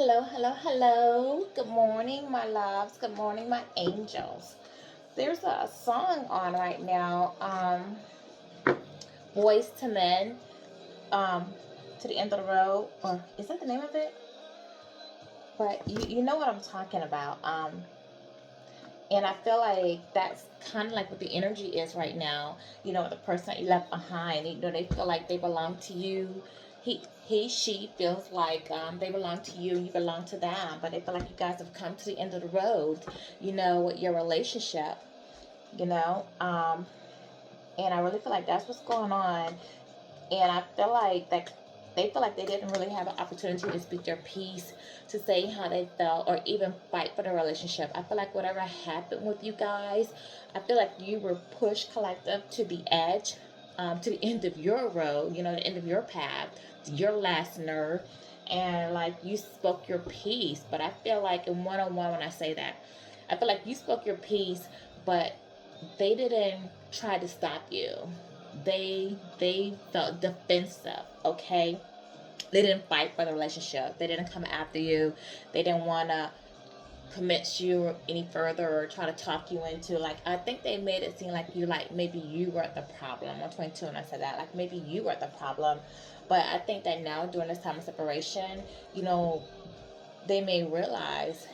Hello, hello, hello. Good morning, my loves. Good morning, my angels. There's a song on right now, Boys to Men, um, to the End of the Road. Or is that the name of it? But you know what I'm talking about. And I feel like that's kind of like what the energy is right now. The person that you left behind, they feel like they belong to you. She feels like they belong to you, you belong to them. But they feel like you guys have come to the end of the road, with your relationship, you know. And I really feel like that's what's going on. And I feel like that they feel like they didn't really have an opportunity to speak their piece, to say how they felt, or even fight for the relationship. I feel like whatever happened with you guys, I feel like you were pushed collective to the edge, to the end of your road, the end of your path, your last nerve, and like you spoke your piece. But I feel like in one on one, when I say that, I feel like you spoke your piece, but they didn't try to stop you. They felt defensive, okay? They didn't fight for the relationship. They didn't come after you. They didn't want to commit you any further or try to talk you into, like, I think they made it seem like maybe you were the problem. I'm 22 and I said that, like maybe you were the problem. But I think that now during this time of separation, you know, they may realize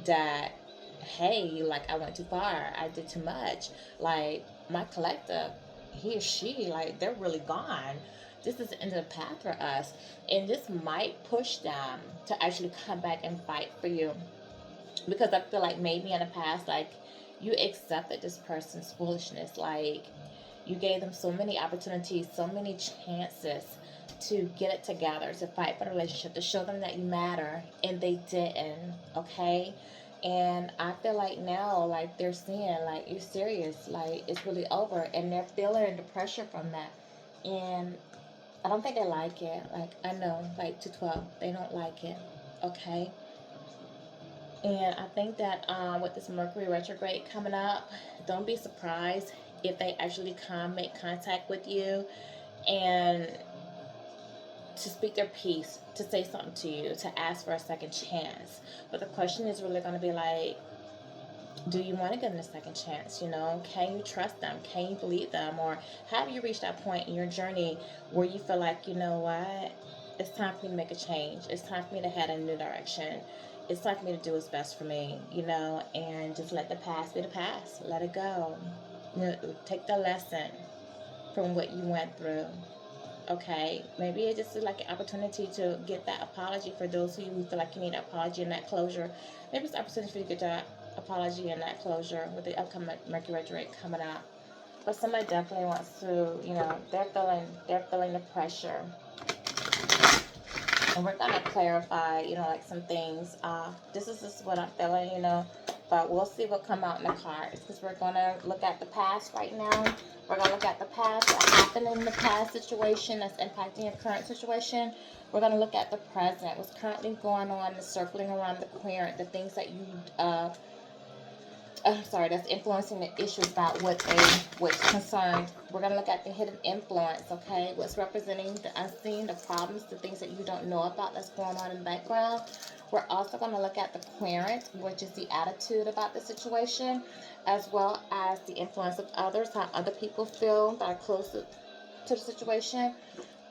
that, hey, like I went too far, I did too much, like my collective, he or she, like they're really gone. This is the end of the path for us, and this might push them to actually come back and fight for you, because I feel like maybe in the past, like, you accepted this person's foolishness, like you gave them so many opportunities, so many chances to get it together, to fight for the relationship, to show them that you matter, and they didn't, okay? And I feel like now, like, they're seeing, like, you're serious, like, it's really over, and they're feeling the pressure from that. And I don't think they like it. Like, I know, like, to 12, they don't like it, okay? And I think that with this Mercury retrograde coming up, don't be surprised if they actually come make contact with you and to speak their piece, to say something to you, to ask for a second chance. But the question is really going to be like, do you want to give them a second chance? Can you trust them? Can you believe them? Or have you reached that point in your journey where you feel like, you know what? It's time for me to make a change. It's time for me to head in a new direction. It's time for me to do what's best for me, and just let the past be the past. Let it go. Take the lesson from what you went through. Okay, maybe it just is like an opportunity to get that apology for those who you feel like you need an apology and that closure. Maybe it's an opportunity for you to get that apology and that closure with the upcoming Mercury retrograde coming up. But somebody definitely wants to, they're feeling the pressure, and we're gonna clarify, like some things. This is just what I'm feeling, but we'll see what come out in the cards, because we're gonna look at the past right now. We're gonna look at the past, what happened in the past situation that's impacting your current situation. We're gonna look at the present, what's currently going on, the circling around the querent, the things that you that's influencing the issues about what's concerned. We're going to look at the hidden influence, okay? What's representing the unseen, the problems, the things that you don't know about that's going on in the background. We're also going to look at the querent, which is the attitude about the situation, as well as the influence of others, how other people feel that are close to the situation,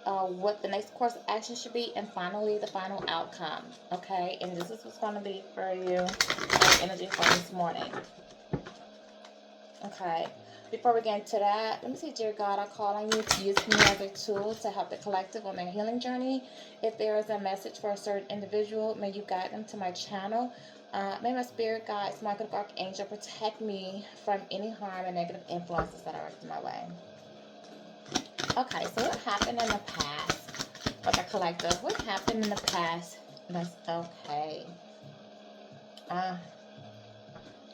what the next course of action should be, and finally the final outcome, okay? And this is what's going to be for you, energy for this morning. Okay, before we get into that, let me see, dear God, I call on you to use me as a tool to help the collective on their healing journey. If there is a message for a certain individual, may you guide them to my channel. May my spirit guides, my good archangel, protect me from any harm and negative influences that are in my way. Okay, so what happened in the past for the collective? What happened in the past? That's okay.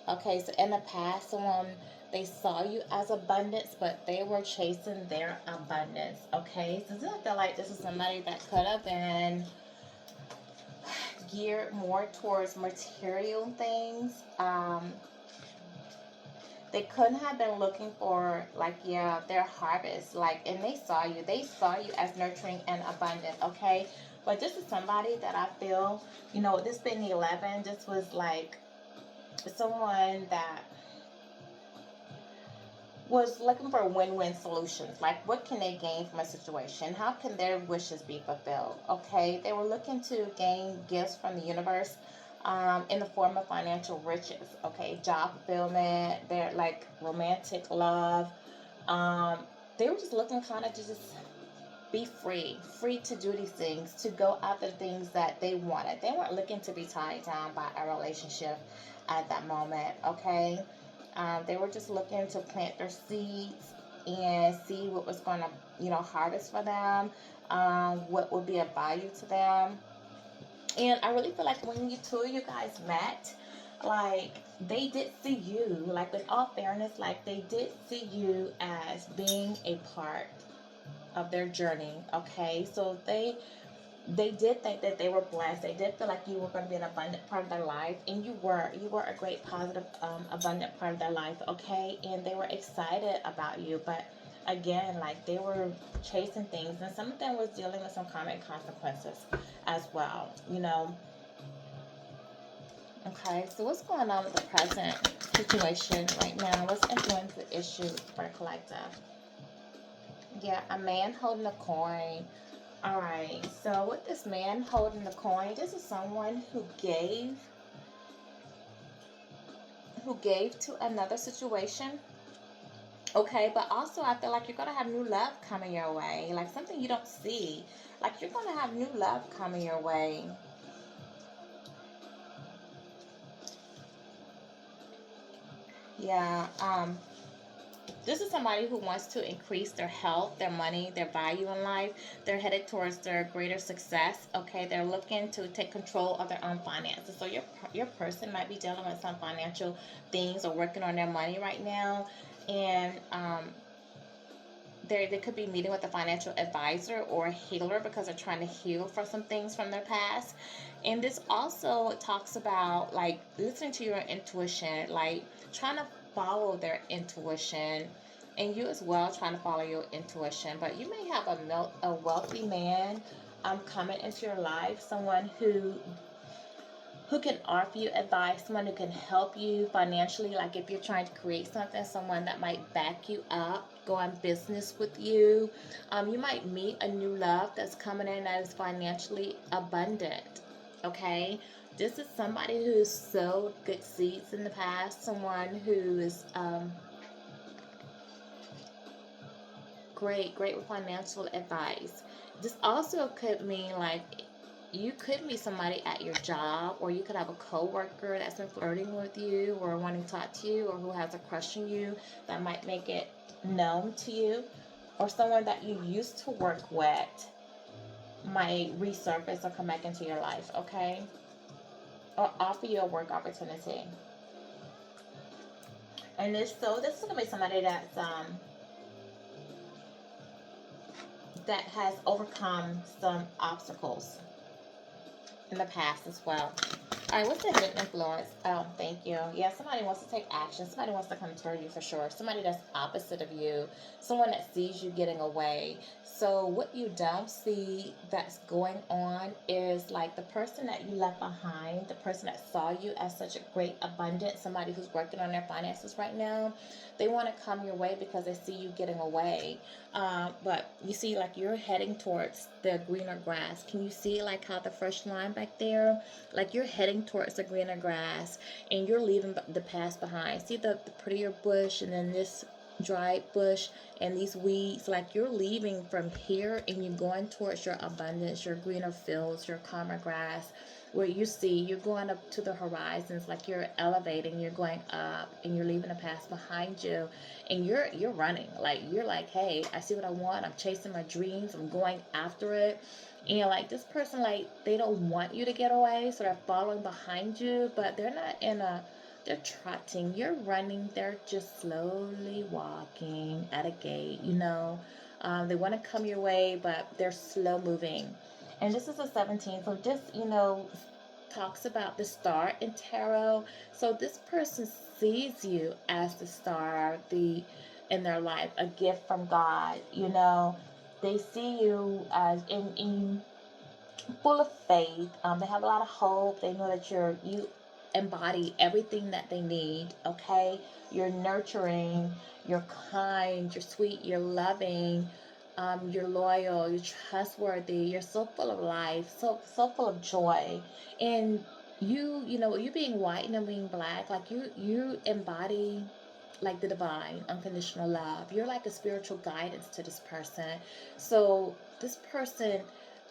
Okay, so in the past, someone, they saw you as abundance, but they were chasing their abundance. Okay, so I feel like this is somebody that could have been geared more towards material things. They couldn't have been looking for, like, their harvest, like, and they saw you as nurturing and abundant. Okay, But this is somebody that I feel, this being the 11, this was like someone that was looking for win-win solutions. Like, what can they gain from a situation? How can their wishes be fulfilled? Okay, they were looking to gain gifts from the universe, in the form of financial riches. Okay, job fulfillment. They're like romantic love. Um, they were just looking kind of to just be free to do these things, to go after the things that they wanted. They weren't looking to be tied down by a relationship at that moment, okay? They were just looking to plant their seeds and see what was going to, harvest for them, what would be of value to them. And I really feel like when you two of you guys met, like, they did see you, like, with all fairness, like, they did see you as being a part of their journey. Okay, so they did think that they were blessed. They did feel like you were going to be an abundant part of their life, and you were a great positive, abundant part of their life. Okay, and they were excited about you, but again, like, they were chasing things, and some of them was dealing with some karmic consequences as well, Okay, so what's going on with the present situation right now? What's influencing the issue for the collective? Yeah, a man holding a coin. All right, so with this man holding the coin, this is someone who gave to another situation. Okay, but also I feel like you're gonna have new love coming your way, like something you don't see. Like, you're gonna have new love coming your way. Yeah, this is somebody who wants to increase their health, their money, their value in life. They're headed towards their greater success. Okay, they're looking to take control of their own finances. So your person might be dealing with some financial things or working on their money right now, and they could be meeting with a financial advisor or a healer because they're trying to heal for some things from their past. And this also talks about, like, listening to your intuition, like trying to follow their intuition, and you as well trying to follow your intuition. But you may have a wealthy man coming into your life, someone who can offer you advice, someone who can help you financially. Like, if you're trying to create something, someone that might back you up, go on business with you. You might meet a new love that's coming in that is financially abundant. Okay, this is somebody who's sowed good seeds in the past, someone who is great with financial advice. This also could mean, like, you could meet somebody at your job, or you could have a coworker that's been flirting with you or wanting to talk to you, or who has a crush on you that might make it known to you, or someone that you used to work with might resurface or come back into your life, okay? Or offer you a work opportunity. And this is gonna be somebody that has overcome some obstacles in the past as well. All right, what's the hidden influence? Oh, thank you. Yeah, somebody wants to take action. Somebody wants to come toward you for sure. Somebody that's opposite of you. Someone that sees you getting away. So what you don't see that's going on is, like, the person that you left behind, the person that saw you as such a great abundance, somebody who's working on their finances right now. They want to come your way because they see you getting away. But you see, like, you're heading towards the greener grass. Can you see, like, how the fresh line back there? Like, you're heading towards the greener grass, and you're leaving the past behind. See the prettier bush, and then this dried bush and these weeds. Like, you're leaving from here and you're going towards your abundance, your greener fields, your calmer grass, where you see you're going up to the horizons. Like, you're elevating, you're going up, and you're leaving the past behind you, and you're running. Like, you're like, hey, I see what I want, I'm chasing my dreams, I'm going after it. And, like, this person, like, they don't want you to get away, so they're following behind you, but they're trotting. You're running. They're just slowly walking at a gait. They want to come your way, but they're slow moving. And this is a 17. So this, talks about the star in tarot. So this person sees you as the star, in their life, a gift from God. They see you as in full of faith. They have a lot of hope. They know that you embody everything that they need. Okay, you're nurturing, you're kind, you're sweet, you're loving. You're loyal, you're trustworthy, you're so full of life, so full of joy. And you know, you being white and being black, like you embody like the divine unconditional love. You're like a spiritual guidance to this person. So this person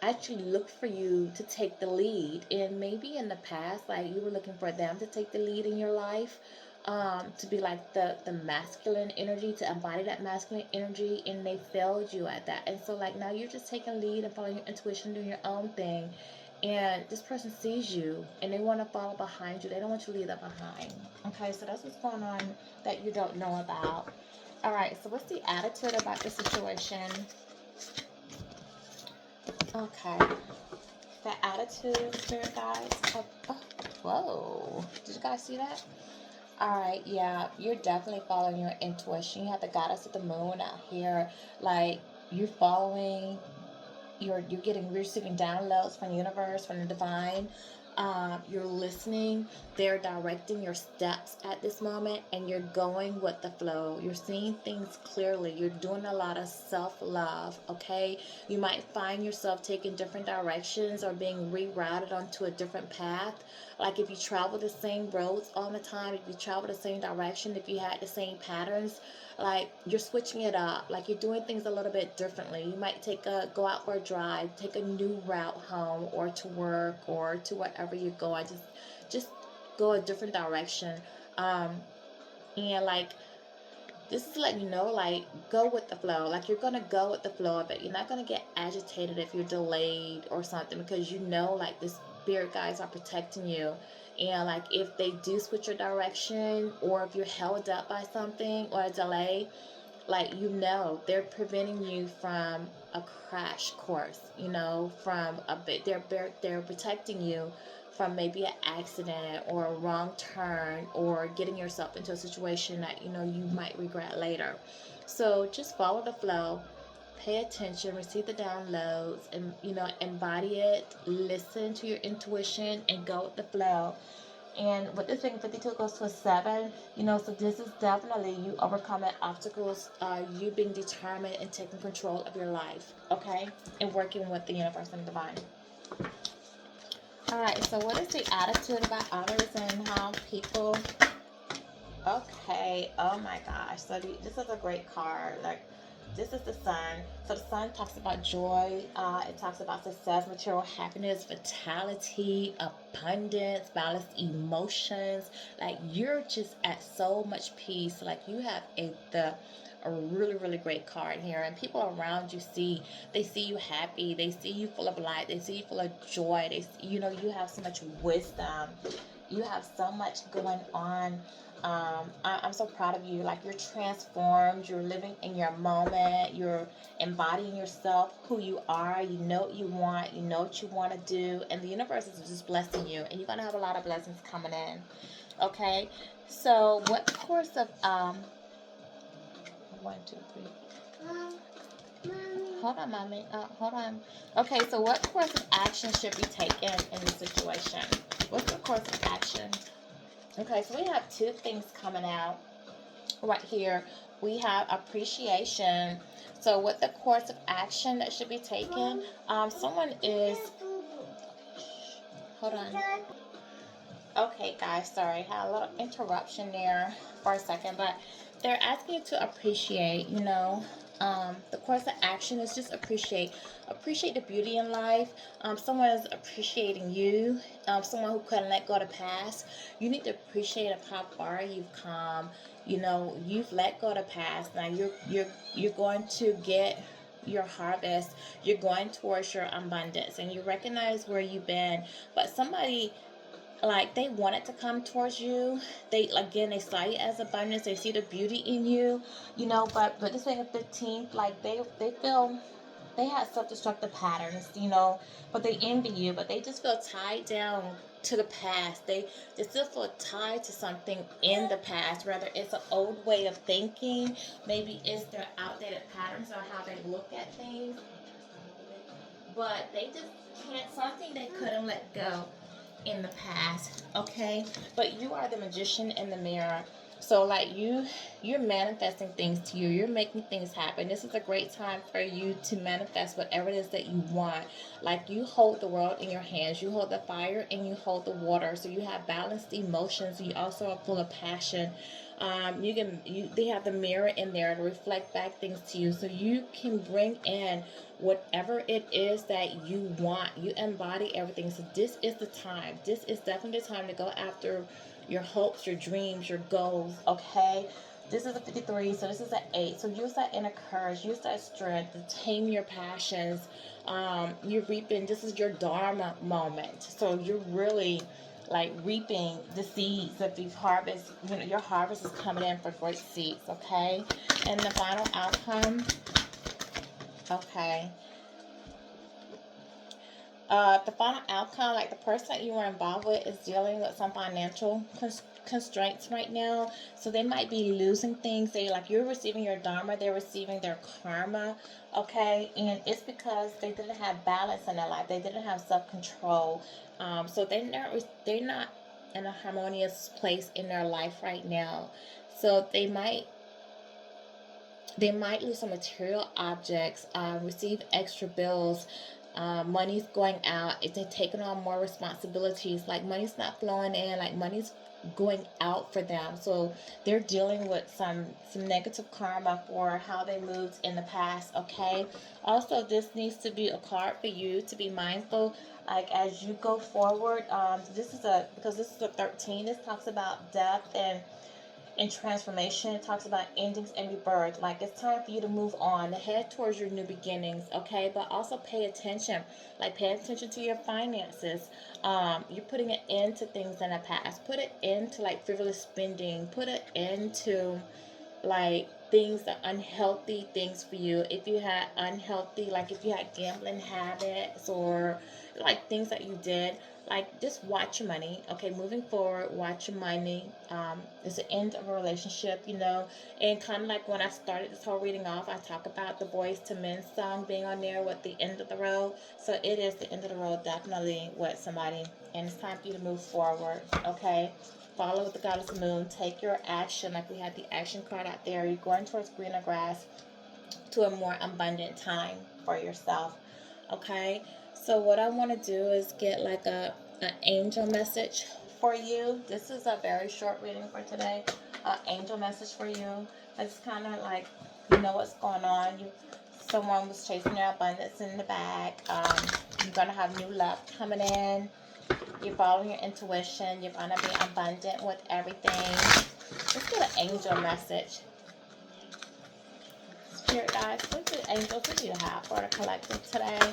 actually look for you to take the lead, and maybe in the past like you were looking for them to take the lead in your life, to be like the masculine energy, to embody that masculine energy, and they failed you at that. And so like now you're just taking lead and following your intuition, doing your own thing, and this person sees you and they want to follow behind you. They don't want you to leave them behind. Okay, so that's what's going on that you don't know about. All right, so what's the attitude about the situation? Okay, the attitude, spirit guides. Oh, whoa, did you guys see that? All right, yeah, you're definitely following your intuition. You have the goddess of the moon out here. Like, you're following, you're getting, receiving downloads from the universe, from the divine. You're listening. They're directing your steps at this moment, and you're going with the flow. You're seeing things clearly. You're doing a lot of self-love, okay? You might find yourself taking different directions or being rerouted onto a different path. Like if you travel the same roads all the time, if you travel the same direction, if you had the same patterns, like you're switching it up, like you're doing things a little bit differently. You might go out for a drive, take a new route home or to work or to wherever you're going. Just go a different direction. um and like this is letting you know, like, go with the flow. Like you're gonna go with the flow of it. You're not gonna get agitated if you're delayed or something, because you know like the spirit guides are protecting you. And like if they do switch your direction, or if you're held up by something or a delay, like you know they're preventing you from a crash course, you know, from a bit. They're protecting you from maybe an accident or a wrong turn, or getting yourself into a situation that you know you might regret later. So just follow the flow, pay attention, receive the downloads, and you know, embody it, listen to your intuition, and go with the flow. And with this thing, 52 goes to a 7, you know, so this is definitely you overcoming obstacles, you being determined and taking control of your life, okay? And working with the universe and divine. All right, so what is the attitude about others and how people... Okay, oh my gosh. So this is a great card. Like, this is the sun. So the sun talks about joy. It talks about success, material happiness, vitality, abundance, balanced emotions. Like you're just at so much peace. Like you have a really really great card here, and people around you see you happy, they see you full of light, they see you full of joy, you know, you have so much wisdom, you have so much going on. I'm so proud of you. Like you're transformed. You're living in your moment. You're embodying yourself, who you are. You know what you want. You know what you want to do, and the universe is just blessing you. And you're gonna have a lot of blessings coming in. Okay. So what course of 1, 2, 3. Hold on, mommy. Hold on. Okay. So what course of action should be taken in this situation? What's the course of action? Okay, so we have two things coming out right here. We have appreciation. So with the course of action that should be taken, someone is... Hold on. Okay, guys, sorry. Had a little interruption there for a second, but they're asking you to appreciate, you know, the course of action is just appreciate the beauty in life. Someone is appreciating you. Someone who couldn't let go of the past. You need to appreciate how far you've come. You know, you've let go of the past. Now you're going to get your harvest. You're going towards your abundance, and you recognize where you've been. But somebody, like, they wanted to come towards you. They, again, they saw you as abundance. They see the beauty in you, you know. But this way, the 15th, like they feel they had self-destructive patterns, you know. But they envy you. But they just feel tied down to the past. They still feel tied to something in the past. Whether it's an old way of thinking, maybe it's their outdated patterns or how they look at things. but they just can't, something they couldn't let go in the past, okay? But you are the magician in the mirror. So like you're manifesting things to you. You're making things happen. This is a great time for you to manifest whatever it is that you want. Like you hold the world in your hands. You hold the fire and you hold the water. So you have balanced emotions. You also are full of passion. They have the mirror in there to reflect back things to you, so you can bring in whatever it is that you want. You embody everything. So this is the time. This is definitely the time to go after your hopes, your dreams, your goals. Okay. This is a 53, so this is an 8. So use that inner courage, use that strength to tame your passions. You're reaping, this is your Dharma moment. So you're really like reaping the seeds of these harvests. You know, your harvest is coming in for great seeds, okay? And the final outcome, okay. The final outcome, like the person that you were involved with is dealing with some financial constraints right now. So they might be losing things. They like you're receiving your dharma, they're receiving their karma, okay? And it's because they didn't have balance in their life. They didn't have self-control. So they're not in a harmonious place in their life right now. So they might lose some material objects, receive extra bills, money's going out, if they're taking on more responsibilities, like money's not flowing in, like money's going out for them. So they're dealing with some negative karma for how they moved in the past, okay? Also, this needs to be a card for you to be mindful, like as you go forward. Because this is a 13, this talks about death and transformation. It talks about endings and rebirth. Like it's time for you to move on, to head towards your new beginnings, okay? But also pay attention. Like pay attention to your finances. You're putting an end to things in the past. Put it into like frivolous spending. Put it into like things that unhealthy things for you. If you had unhealthy, like if you had gambling habits or like things that you did, like just watch your money. Okay, moving forward, watch your money. It's the end of a relationship, and kind of like when I started this whole reading off, I talk about the Boys to Men song being on there with the end of the road. So it is the end of the road, definitely with somebody, and it's time for you to move forward. Okay, follow the goddess moon, take your action. Like we had the action card out there. You're going towards greener grass, to a more abundant time for yourself. Okay, so what I want to do is get like an angel message for you. This is a very short reading for today. An angel message for you. It's kind of like you know what's going on. Someone was chasing your abundance in the bag. You're gonna have new love coming in. You're following your intuition. You're gonna be abundant with everything. Let's get an angel message. Spirit guys, what do angels, what do you have for the collective today?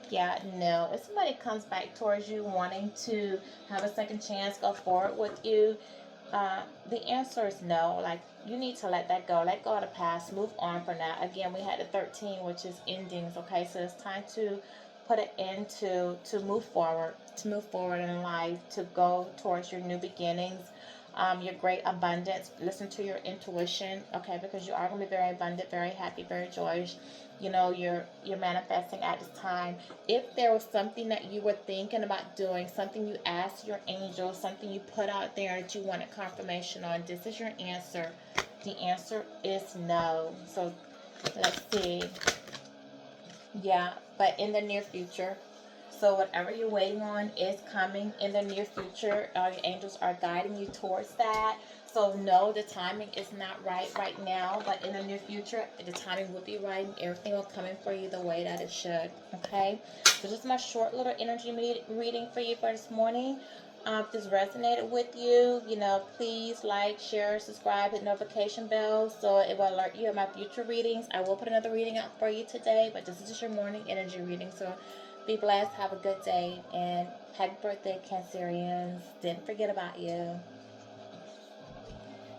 Yeah, no. If somebody comes back towards you wanting to have a second chance, go forward with you, the answer is no. Like, you need to let that go. Let go of the past. Move on from that. Again, we had the 13, which is endings, okay? So it's time to put it into, to move forward in life, to go towards your new beginnings, your great abundance. Listen to your intuition, okay? Because you are going to be very abundant, very happy, very joyous. You're manifesting at this time. If there was something that you were thinking about doing, something you asked your angel, something you put out there that you wanted confirmation on, this is your answer. The answer is no. So let's see. Yeah, but in the near future. So whatever you're waiting on is coming in the near future. Your angels are guiding you towards that. So no, the timing is not right now, but in the near future, the timing will be right and everything will come in for you the way that it should. Okay? So this is my short little energy reading for you for this morning. If this resonated with you, please like, share, subscribe, hit notification bell so it will alert you of my future readings. I will put another reading out for you today, but this is just your morning energy reading. So be blessed, have a good day, and happy birthday, Cancerians. Didn't forget about you.